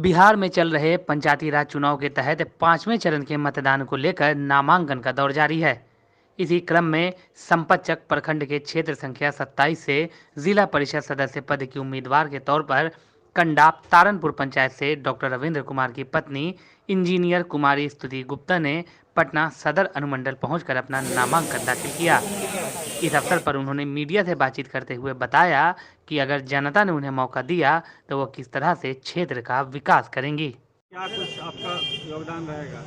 बिहार में चल रहे पंचायती राज चुनाव के तहत पांचवें चरण के मतदान को लेकर नामांकन का दौर जारी है। इसी क्रम में संपतचक प्रखंड के क्षेत्र संख्या 27 से जिला परिषद सदस्य पद की उम्मीदवार के तौर पर कंडाप तारनपुर पंचायत से डॉक्टर रविंद्र कुमार की पत्नी इंजीनियर कुमारी स्तुति गुप्ता ने पटना सदर अनुमंडल पहुंचकर अपना नामांकन दाखिल किया। इस अवसर पर उन्होंने मीडिया से बातचीत करते हुए बताया कि अगर जनता ने उन्हें मौका दिया तो वो किस तरह से क्षेत्र का विकास करेंगी। क्या कुछ आपका योगदान रहेगा?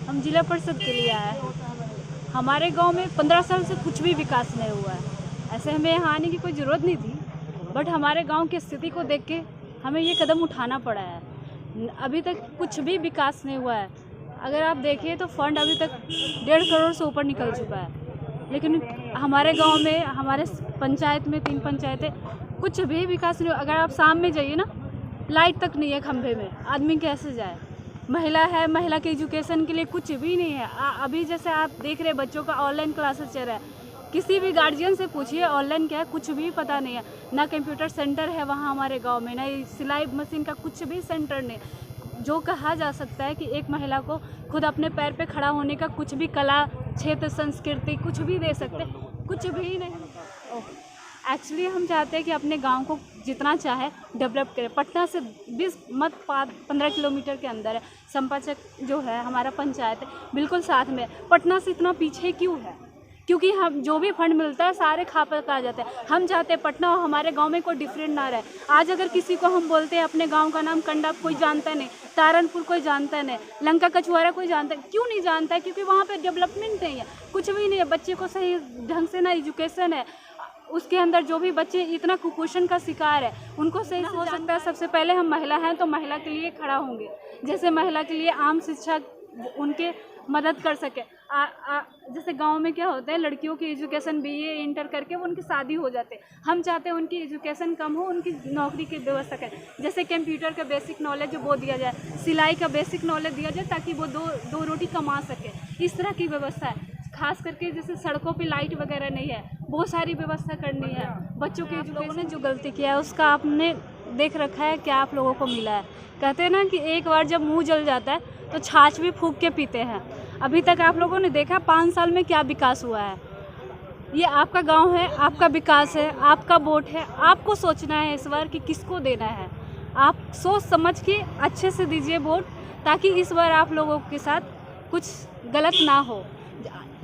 हम जिला परिषद के लिए आए हैं। हमारे गांव में 15 साल से कुछ भी विकास नहीं हुआ है। ऐसे हमें यहाँ आने की कोई ज़रूरत नहीं थी, बट हमारे गांव की स्थिति को देख के हमें ये कदम उठाना पड़ा है। अभी तक कुछ भी विकास नहीं हुआ है। अगर आप देखिए तो फंड अभी तक 1.5 करोड़ से ऊपर निकल चुका है, लेकिन हमारे गांव में, हमारे पंचायत में 3 पंचायतें, कुछ भी विकास नहीं। अगर आप शाम में जाइए ना, लाइट तक नहीं है खंभे में, आदमी कैसे जाए? महिला है, महिला के एजुकेशन के लिए कुछ भी नहीं है। अभी जैसे आप देख रहे बच्चों का ऑनलाइन क्लासेस चल रहा है, किसी भी गार्जियन से पूछिए ऑनलाइन क्या है, कुछ भी पता नहीं है। ना कंप्यूटर सेंटर है वहाँ हमारे गांव में, ना सिलाई मशीन का कुछ भी सेंटर नहीं। जो कहा जा सकता है कि एक महिला को खुद अपने पैर पे खड़ा होने का कुछ भी कला क्षेत्र, संस्कृति कुछ भी दे सकते, कुछ भी नहीं। एक्चुअली हम चाहते हैं कि अपने गांव को जितना चाहे डेवलप करें। पटना से 15 किलोमीटर के अंदर है। संपाचक जो है हमारा पंचायत है, बिल्कुल साथ में। पटना से इतना पीछे क्यों है? क्योंकि हम जो भी फंड मिलता है सारे खा पका आ जाते हैं। हम चाहते हैं पटना और हमारे गांव में कोई डिफरेंट ना रहे। आज अगर किसी को हम बोलते हैं अपने गांव का नाम कंडाप, कोई जानता नहीं, तारनपुर कोई जानता नहीं, लंका कछुआरा कोई जानता है। क्यों नहीं जानता है? क्योंकि वहाँ पे डेवलपमेंट नहीं है, कुछ भी नहीं है। बच्चे को सही ढंग से ना एजुकेशन है, उसके अंदर जो भी बच्चे इतना कुपोषण का शिकार है उनको सही हो सकता है। सबसे पहले हम महिला हैं तो महिला के लिए खड़ा होंगे, जैसे महिला के लिए आम शिक्षा उनके मदद कर सके। जैसे गांव में क्या होता है, लड़कियों की एजुकेशन बीए इंटर करके वो उनकी शादी हो जाते हैं। हम चाहते हैं उनकी एजुकेशन कम हो, उनकी नौकरी की व्यवस्था करें। जैसे कंप्यूटर का बेसिक नॉलेज वो दिया जाए, सिलाई का बेसिक नॉलेज दिया जाए ताकि वो दो रोटी कमा सके। इस तरह की व्यवस्था है। खास करके जैसे सड़कों पे लाइट वगैरह नहीं है, बहुत सारी व्यवस्था करनी है। बच्चों के एजुकेशन ने जो गलती किया है उसका आपने देख रखा है, क्या आप लोगों को मिला है? कहते हैं ना कि एक बार जब मुंह जल जाता है तो छाछ भी फूंक के पीते हैं। अभी तक आप लोगों ने देखा 5 साल में क्या विकास हुआ है। ये आपका गांव है, आपका विकास है, आपका वोट है। आपको सोचना है इस बार कि किसको देना है। आप सोच समझ के अच्छे से दीजिए वोट, ताकि इस बार आप लोगों के साथ कुछ गलत ना हो।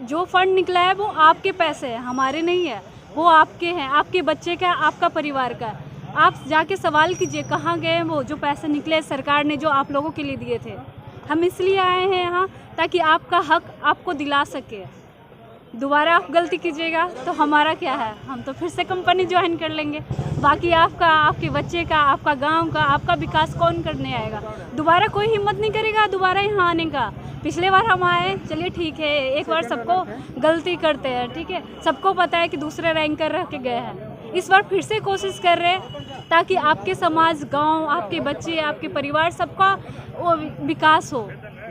जो फंड निकला है वो आपके पैसे हैं, हमारे नहीं है। वो आपके हैं, आपके बच्चे का, आपका परिवार का। आप जाके सवाल कीजिए कहाँ गए वो जो पैसे निकले सरकार ने जो आप लोगों के लिए दिए थे। हम इसलिए आए हैं यहाँ ताकि आपका हक आपको दिला सके। दोबारा आप गलती कीजिएगा तो हमारा क्या है, हम तो फिर से कंपनी ज्वाइन कर लेंगे। बाकी आपका, आपके बच्चे का, आपका गांव का, आपका विकास कौन करने आएगा? दोबारा कोई हिम्मत नहीं करेगा दोबारा यहाँ आने का। पिछले बार हम आए, चलिए ठीक है, एक बार सबको गलती करते हैं, ठीक है, सबको पता है कि दूसरे रैंकर रह के गए हैं। इस बार फिर से कोशिश कर रहे हैं ताकि आपके समाज, गांव, आपके बच्चे, आपके परिवार, सबका वो विकास हो,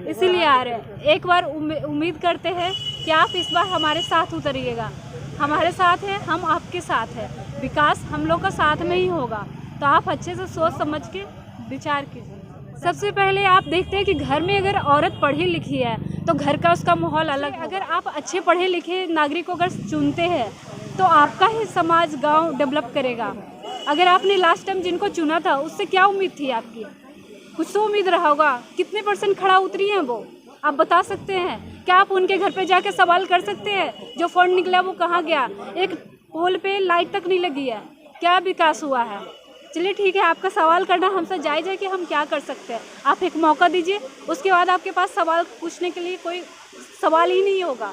इसीलिए आ रहे हैं। एक बार उम्मीद करते हैं कि आप इस बार हमारे साथ उतरिएगा। हमारे साथ हैं, हम आपके साथ हैं। विकास हम लोग का साथ में ही होगा, तो आप अच्छे से सोच समझ के विचार कीजिए। सबसे पहले आप देखते हैं कि घर में अगर औरत पढ़ी लिखी है तो घर का उसका माहौल अलग। अगर आप अच्छे पढ़े लिखे नागरिक को अगर चुनते हैं तो आपका ही समाज, गांव डेवलप करेगा। अगर आपने लास्ट टाइम जिनको चुना था उससे क्या उम्मीद थी आपकी? कुछ तो उम्मीद रहा होगा। कितने % खड़ा उतरी हैं वो, आप बता सकते हैं? क्या आप उनके घर पे जाके सवाल कर सकते हैं जो फंड निकला वो कहाँ गया? एक पोल पे लाइट तक नहीं लगी है, क्या विकास हुआ है? चलिए ठीक है, आपका सवाल करना हमसे जायज़ है कि हम क्या कर सकते हैं। आप एक मौका दीजिए, उसके बाद आपके पास सवाल पूछने के लिए कोई सवाल ही नहीं होगा।